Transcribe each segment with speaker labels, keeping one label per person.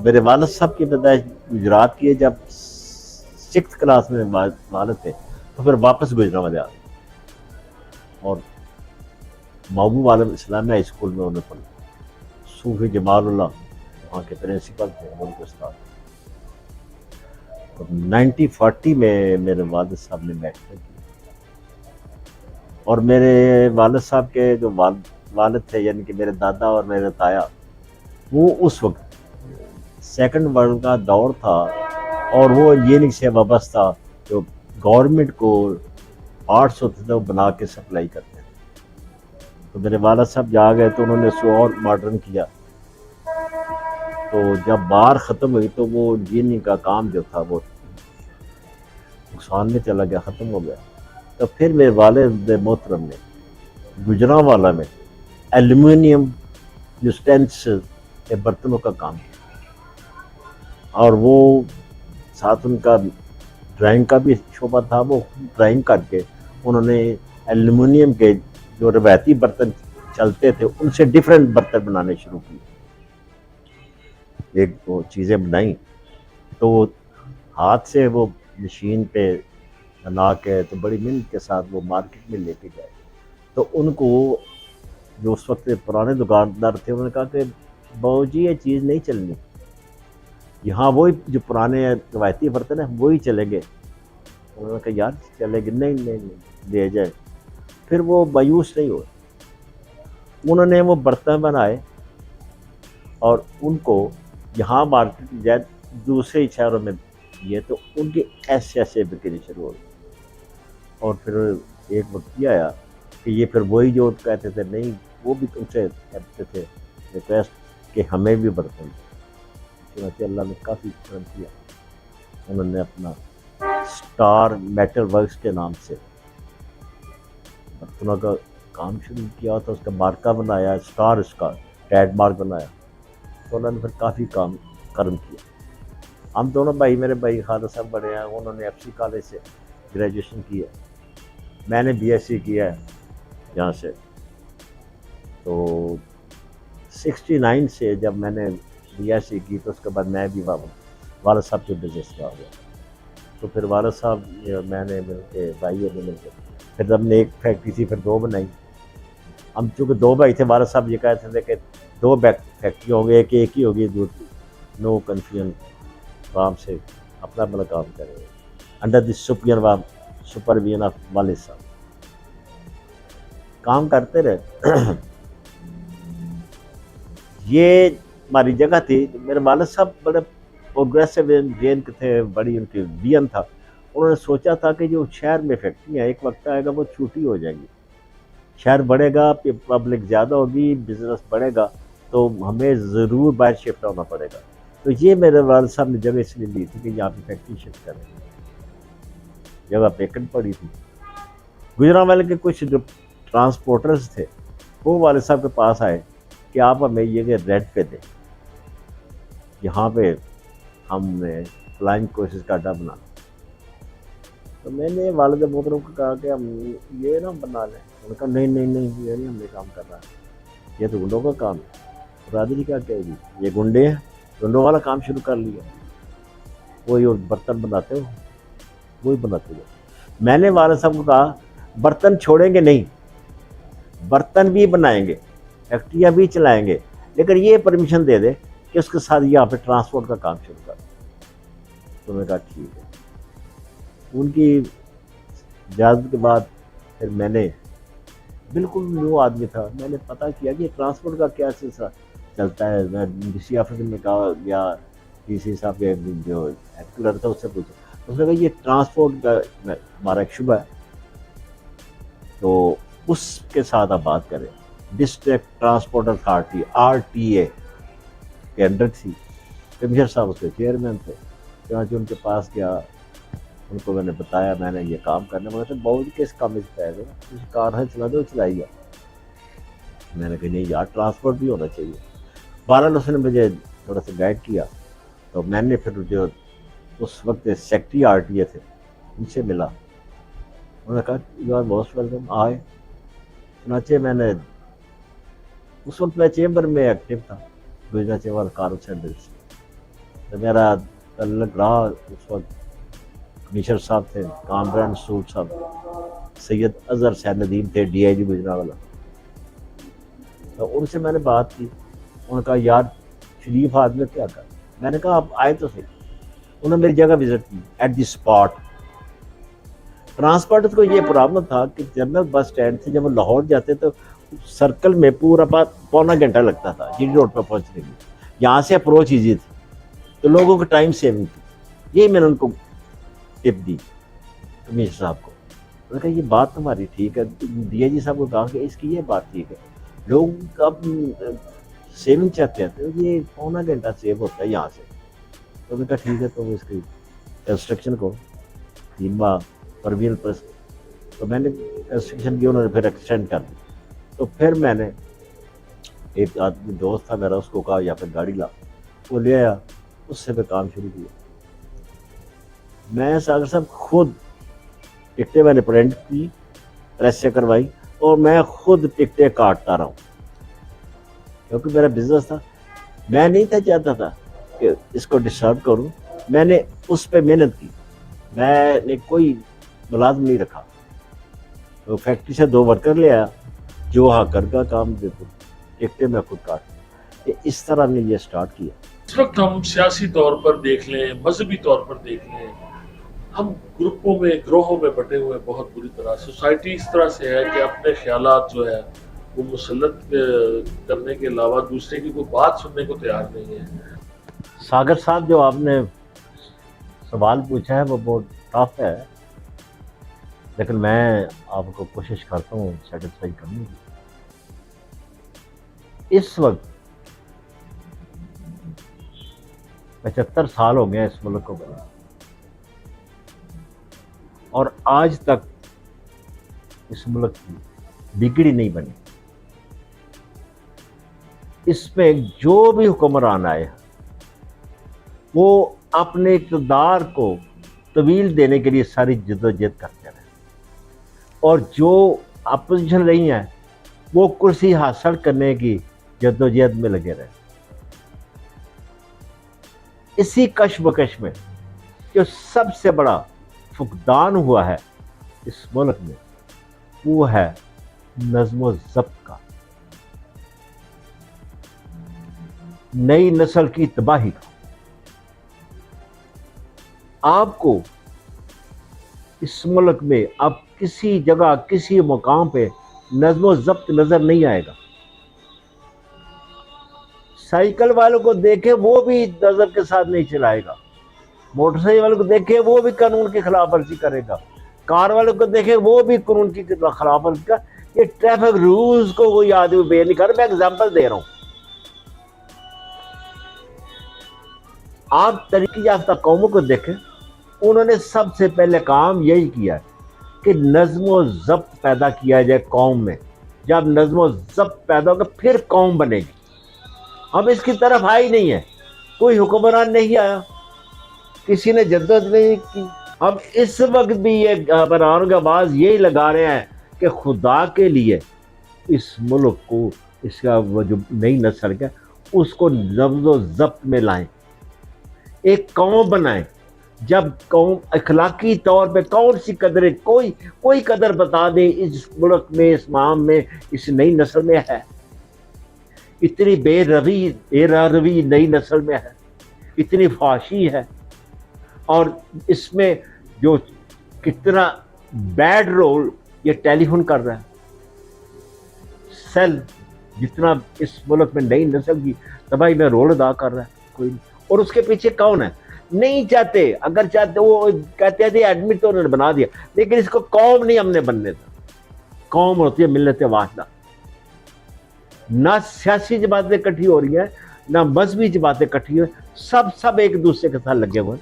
Speaker 1: میرے والد صاحب کی پیدائش گجرات کی ہے. جب 6th کلاس میں والد تھے تو پھر واپس گجرانوالے آ گئے اور محبوب عالم اسلامیہ ہائی اسکول میں انہوں نے پڑھی. صوفی جمال اللہ وہاں کے پرنسپل تھے, ان کے استاد. 1940 میں میرے والد صاحب نے میٹرک کی اور میرے والد صاحب کے جو والد تھے یعنی کہ میرے دادا اور میرے تایا, وہ اس وقت سیکنڈ ورلڈ کا دور تھا اور وہ انجینئرنگ سے وابستہ تھا. جو گورنمنٹ کو آرٹس ہوتے تھے وہ بنا کے سپلائی کرتے تھے. تو میرے والد صاحب جا گئے تو انہوں نے اس کو اور ماڈرن کیا. تو جب بار ختم ہوئی تو وہ انجینئرنگ کا کام جو تھا وہ نقصان میں چلا گیا, ختم ہو گیا. تو پھر میرے والد محترم نے گجرانوالہ میں ایلومینیم یوٹینسل کے برتنوں کا کام کیا اور وہ ساتھ ان کا ڈرائنگ کا بھی شعبہ تھا. وہ ڈرائنگ کر کے انہوں نے ایلومینیم کے جو روایتی برتن چلتے تھے ان سے ڈیفرنٹ برتن بنانے شروع کیے. ایک دو چیزیں بنائیں تو وہ ہاتھ سے وہ مشین پہ بنا کے تو بڑی محنت کے ساتھ وہ مارکیٹ میں لے کے گئے. تو ان کو جو اس وقت پرانے دکاندار تھے انہوں نے کہا کہ بہو جی یہ چیز نہیں چلنی, یہاں وہی جو پرانے روایتی برتن ہیں وہی چلیں گے. انہوں نے کہا یار چلے گی, نہیں نہیں نہیں لے جائے. پھر وہ مایوس نہیں ہوئے, انہوں نے وہ برتن بنائے اور ان کو یہاں مارکیٹ جائے دوسرے شہروں میں یہ تو ان کی ایسے بکری شروع ہو گئی. اور پھر ایک وقت یہ آیا کہ یہ پھر وہی جو کہتے تھے نہیں وہ بھی ان سے کرتے تھے ریکویسٹ کہ ہمیں بھی برتن. چنانچہ اللہ نے کافی کرم کیا, انہوں نے اپنا اسٹار میٹل ورکس کے نام سے برتنوں کا کام شروع کیا تھا. اس کا مارکہ بنایا, اسٹار اس کا ٹیگ مارک بنایا. تو انہوں نے پھر کافی کام کرم کیا. ہم دونوں بھائی, میرے بھائی خالد صاحب بڑے ہیں, انہوں نے ایف سی کالج سے گریجویشن کی ہے, میں نے بی ایس سی کیا ہے یہاں سے. تو 69 سے جب میں نے بی ایس سی کی تو اس کے بعد میں بھی والد صاحب کے بزنس میں آ گیا. تو پھر والد صاحب میں نے مل کے بھائی نے مل کے پھر ہم نے ایک فیکٹری تھی, پھر دو بنائی. ہم چونکہ دو بھائی تھے, والد صاحب یہ کہتے تھے کہ دو فیکٹری ہو گئی, ایک ہی ہوگی, نو کنفیوژن, آرام سے اپنا اپنا کام کریں انڈر دی سپرویژن آف والد صاحب. کام کرتے رہے. یہ ہماری جگہ تھی. میرے والد صاحب بڑے پروگریسو جین کے تھے, بڑی ان کی ویژن تھا. انہوں نے سوچا تھا کہ جو شہر میں فیکٹری ہیں ایک وقت آئے گا وہ چھوٹی ہو جائیں گی, شہر بڑھے گا, پبلک زیادہ ہوگی, بزنس بڑھے گا, تو ہمیں ضرور باہر شفٹ ہونا پڑے گا. تو یہ میرے والد صاحب نے جگہ اس لیے لی تھی کہ یہاں پہ فیکٹری شفٹ کریں. جگہ ویکنٹ پڑی تھی. گجرانوالے کے کچھ جو ٹرانسپورٹرز تھے وہ والد صاحب کے پاس آئے کہ آپ ہمیں یہ ریٹ پہ دیں, یہاں پہ ہم نے فلائنگ کوشش کا اڈا بنا. تو میں نے والد محترم کو کہا کہ ہم یہ نہ بنا لیں. انہوں نے کہا نہیں نہیں نہیں یہ نہیں ہم نے کام کر رہا ہے, یہ تو گنڈوں کا کام ہے. برادری کیا کہے گی, یہ گنڈے ہیں, گنڈوں والا کام شروع کر لیا. وہی برتن بناتے ہو وہی بناتے ہو. میں نے والد صاحب کو کہا برتن چھوڑیں گے نہیں, برتن بھی بنائیں گے, فیکٹریاں بھی چلائیں گے, لیکن یہ پرمیشن دے دے کہ اس کے ساتھ یہاں پہ ٹرانسپورٹ کا کام شروع کر. تو میں کہا ٹھیک ہے. ان کی اجازت کے بعد پھر میں نے بالکل نیو آدمی تھا, میں نے پتہ کیا کہ ٹرانسپورٹ کا کیا سلسلہ چلتا ہے. میں ڈی سی آفس میں کہا گیا, ڈی سی صاحب کے جو ایکٹر تھا اس سے پوچھا. اس نے کہا یہ ٹرانسپورٹ کا ہمارا ایک شعبہ ہے تو اس کے ساتھ آپ بات کریں. ڈسٹرکٹ ٹرانسپورٹ اتھارٹی RTA کے انڈر تھی. کمشنر صاحب اس کے چیئرمین تھے. چنانچہ ان کے پاس گیا, ان کو میں نے بتایا میں نے یہ کام کرنا. مگر تو بہت کس کام میں پہ گئے, کسی کار ہے چلا دو, چلائیے. میں نے کہا نہیں یار ٹرانسپورٹ بھی ہونا چاہیے. بہرحال اس نے مجھے تھوڑا سا گائیڈ کیا. تو میں نے پھر جو اس وقت سیکٹری RTA تھے ان سے ملا. انہوں نے کہا یو آر موسٹ ویلکم, آئے. چنانچہ میں نے اس وقت میں چیمبر میں ایکٹیو تھا, گجرا چیمبر کارو سینڈل سے. تو میرا تعلق رہا اس وقت کمشنر صاحب تھے، کامران سود صاحب، سید اظہر سید ندیم تھے ڈی آئی جی گجرانوالہ. تو ان سے میں نے بات کی، انہوں نے کہا یار شریف آدمی کیا کر. میں نے کہا آپ آئے تو صحیح. انہوں نے میری جگہ وزٹ کی ایٹ دی اسپاٹ. ٹرانسپورٹ کو یہ پرابلم تھا کہ جنرل بس اسٹینڈ سے جب وہ لاہور جاتے تو سرکل میں پورا پونا گھنٹہ لگتا تھا جی ڈی روڈ پہ پہنچنے کے. یہاں سے اپروچ ایزی تھی تو لوگوں کو ٹائم سیونگ تھی. یہی میں نے ان کو ٹپ دی کمشنر صاحب کو. انہوں نے کہا یہ بات تمہاری ٹھیک ہے. ڈی آئی جی صاحب کو کہا کہ اس کی یہ بات ٹھیک ہے، لوگ اب سیونگ چاہتے ہیں تو یہ پونا گھنٹہ سیو ہوتا ہے یہاں سے. تو انہوں نے کہا ٹھیک ہے تو اس کی کنسٹرکشن کو 3 ماہ پرویل پرس. تو میں نے کنسٹرکشن کی، انہوں نے پھر ایکسٹینڈ کر دی. تو پھر میں نے ایک آدمی دوست تھا میرا، اس کو کہا یا پھر گاڑی لا، وہ لے آیا، اس سے پھر کام شروع کیا. میں ساگر صاحب خود ٹکٹیں میں نے پرنٹ کی، پریس سے کروائی، اور میں خود ٹکٹیں کاٹتا رہا ہوں کیونکہ میرا بزنس تھا. میں نہیں تھا چاہتا تھا کہ اس کو ڈسٹرب کروں. میں نے اس پہ محنت کی، میں نے کوئی ملازم نہیں رکھا. تو فیکٹری سے 2 ورکر لے آیا جو ہاکر کا کام دیتے، ٹکٹیں میں خود کاٹ. اس طرح نے یہ سٹارٹ کیا.
Speaker 2: اس وقت ہم سیاسی طور پر دیکھ لیں، مذہبی طور پر دیکھ لیں، ہم گروپوں میں، گروہوں میں بٹے ہوئے بہت بری طرح. سوسائٹی اس طرح سے ہے کہ اپنے خیالات جو ہے وہ مسلط کرنے کے علاوہ دوسرے کی کوئی بات سننے کو تیار نہیں ہے.
Speaker 1: ساگر صاحب جو آپ نے سوال پوچھا ہے وہ بہت ٹف ہے، لیکن میں آپ کو کوشش کرتا ہوں سیٹسفائی کرنے کی. اس وقت 75 سال ہو گئے اس ملک کو بنے، اور آج تک اس ملک کی بگڑی نہیں بنی. اس میں جو بھی حکمران آئے وہ اپنے اقتدار کو طویل دینے کے لیے ساری جدوجہد کرتے رہے، اور جو اپوزیشن رہی ہیں وہ کرسی حاصل کرنے کی جدوجہد میں لگے رہے. اسی کشمکش میں جو سب سے بڑا فقدان ہوا ہے اس ملک میں وہ ہے نظم و ضبط کا، نئی نسل کی تباہی کا. آپ کو اس ملک میں اب کسی جگہ کسی مقام پہ نظم و ضبط نظر نہیں آئے گا. سائیکل والوں کو دیکھے وہ بھی نظر کے ساتھ نہیں چلائے گا، موٹر سائیکل والوں کو دیکھے وہ بھی قانون کی خلاف ورزی کرے گا، کار والوں کو دیکھے وہ بھی قانون کی خلاف ورزی کا. یہ ٹریفک رولز کو کوئی آدمی بے نہیں کر رہا. میں ایگزامپل دے رہا ہوں. آپ ترقی یافتہ قوموں کو دیکھیں، انہوں نے سب سے پہلے کام یہی کیا ہے کہ نظم و ضبط پیدا کیا جائے قوم میں. جب نظم و ضبط پیدا ہوگا پھر قوم بنے گی. ہم اس کی طرف آئے نہیں ہیں، کوئی حکمران نہیں آیا، کسی نے جدت نہیں کی. ہم اس وقت بھی یہ حکمرانوں کی آواز یہی لگا رہے ہیں کہ خدا کے لیے اس ملک کو، اس کا وہ جو نئی نسل ہے اس کو نظم و ضبط میں لائیں، ایک قوم بنائیں. جب قوم اخلاقی طور پہ کون سی قدریں، کوئی قدر بتا دیں اس ملک میں، اس مام میں، اس نئی نسل میں ہے. اتنی بے روی نئی نسل میں ہے، اتنی فحاشی ہے، اور اس میں جو کتنا بیڈ رول یہ ٹیلی فون کر رہا ہے. سیل جتنا اس ملک میں نئی نسل کی تباہی میں رول ادا کر رہا ہے کوئی نہیں. اور اس کے پیچھے کون ہے؟ نہیں چاہتے، اگر چاہتے وہ کہتے تھے ایڈمٹ تو انہوں نے بنا دیا، لیکن اس کو قوم نہیں ہم نے بننے تھا. قوم ہوتی ہے ملت واحدہ. نہ سیاسی جماعتیں اکٹھی ہو رہی ہیں، نہ مذہبی جماعتیں اکٹھی ہوئی، سب ایک دوسرے کے ساتھ لگے ہوئے.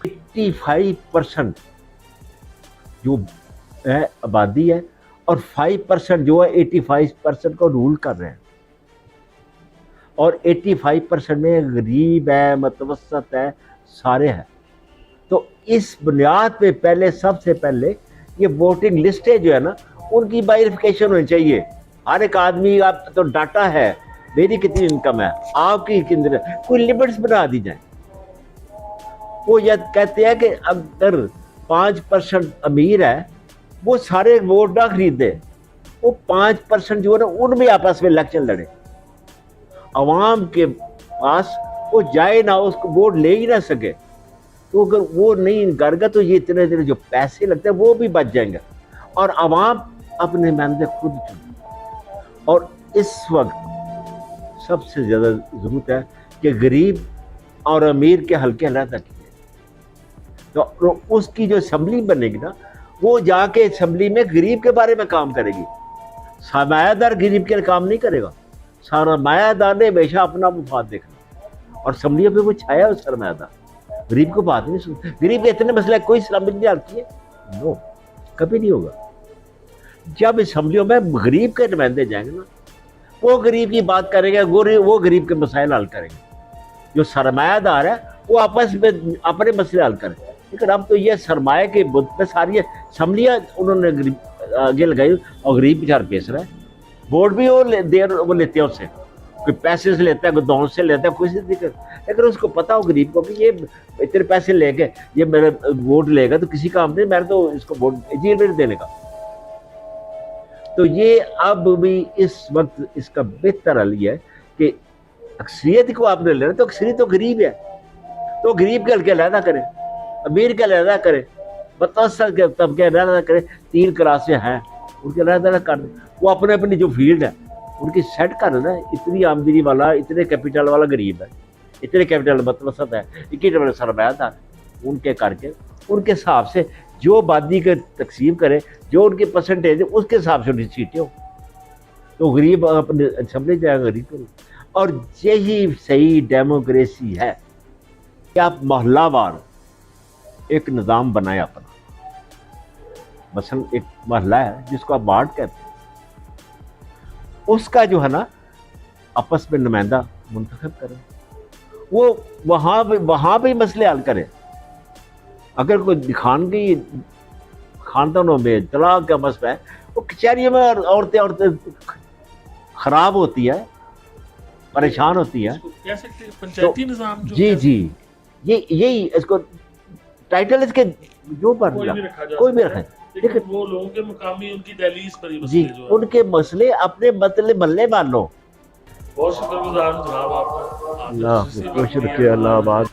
Speaker 1: 85% جو ہے آبادی ہے، اور 5% جو ہے 85% کو رول کر رہے ہیں. اور 85% میں غریب ہے، متوسط ہے، سارے ہیں. تو اس بنیاد پہ پہلے سب سے پہلے یہ ووٹنگ لسٹیں جو ہے نا ان کی ویریفیکیشن ہونی چاہیے. ہر ایک آدمی آپ تو ڈاٹا ہے، میری کتنی انکم ہے، آپ کی کتنی، کوئی لمٹس بنا دی جائیں. وہ یہ کہتے ہیں کہ اگر 5% امیر ہے وہ سارے ووٹ نہ خریدے, وہ 5% جو ہے نا ان میں آپس میں الیکشن لڑے, عوام کے پاس وہ جائے نہ, اس کو ووٹ لے ہی نہ سکے, تو اگر وہ نہیں کرے گا تو یہ اتنے جو پیسے لگتے ہیں وہ بھی بچ جائیں گے, اور عوام اپنے نمائندے خود چنے. اور اس وقت سب سے زیادہ ضرورت ہے کہ غریب اور امیر کے حلقے علیحدہ کیے, تو اس کی جو اسمبلی بنے گی نا, وہ جا کے اسمبلی میں غریب کے بارے میں کام کرے گی. سرمایہ دار غریب کے لیے کام نہیں کرے گا, سرمایہ دار نے ہمیشہ اپنا مفاد دیکھنا, اور اسمبلیوں پہ وہ چھایا ہو سرمایہ دار, غریب کو بات نہیں سنتا. غریب کے اتنے مسئلے کوئی اسمبلی نہیں حل کیے, نو, کبھی نہیں ہوگا. جب اسمبلیوں میں غریب کے نمائندے جائیں گے نا, وہ غریب کی بات کریں گے, وہ غریب کے مسائل حل کریں گے. جو سرمایہ دار ہے وہ آپس میں اپنے مسئلے حل کریں. لیکن اب تو یہ سرمایہ کے بت پہ ساری اسمبلیاں انہوں نے آگے لگائی, اور غریب بیچارہ پیس رہا ہے. ووٹ بھی وہ لیتے ہیں اس سے, کوئی پیسے سے لیتا ہے, کوئی دون سے لیتا ہے, کوئی سے دقت. لیکن اس کو پتا ہو غریب کو کہ یہ اتنے پیسے لے کے یہ میرے ووٹ لے گا تو کسی کام نہیں, میں نے تو اس کو ووٹ جیل میں دینے کا. تو یہ اب بھی اس وقت اس کا بہتر حل یہ ہے کہ اکثریت کو آپ نے لینا, تو اکثریت تو غریب ہے, تو غریب کے حلقے علیحدہ کرے, امیر کے علیحدہ کرے, متوسط کے طبقے علیحدہ کرے. 3 کلاسیں ہیں ان کے علیحدہ کر دیں, وہ اپنے اپنی جو فیلڈ ہے ان کی سیٹ کر دینا. اتنی آمدنی والا, اتنے کیپٹل والا غریب ہے, اتنے کیپٹل متوسط ہے, اتنے سرمایہ دار, ان کے کر کے ان کے حساب سے جو آبادی کے تقسیم کرے, جو ان کی پرسنٹیج ہے اس کے حساب سے ان کی سیٹیں ہو, تو غریب اپنے اسمبلی جائے گا غریب کو. اور یہی صحیح ڈیموکریسی ہے کہ آپ محلہ وار ایک نظام بنائے اپنا. مثلا ایک محلہ ہے جس کو آپ وارڈ کہتے ہیں, اس کا جو ہے نا آپس میں نمائندہ منتخب کریں, وہ وہاں بھی مسئلے حل کریں. اگر کوئی خاندانوں میں طلاق کا مسئلہ ہے, وہ کچہریوں میں عورتیں خراب ہوتی ہے, پریشان ہوتی ہے.
Speaker 2: پنچایتی نظام
Speaker 1: جی یہی اس کو ٹائٹل اس کے جو پر کوئی بھی رکھا,
Speaker 2: لیکن وہ لوگوں کے مقامی ان کی دہلیز پر ہی
Speaker 1: جی ان کے مسئلے اپنے محلے مان لو.
Speaker 2: بہت شکر گزار جناب آپ کا.
Speaker 1: اللہ شکریہ, اللہ آباد.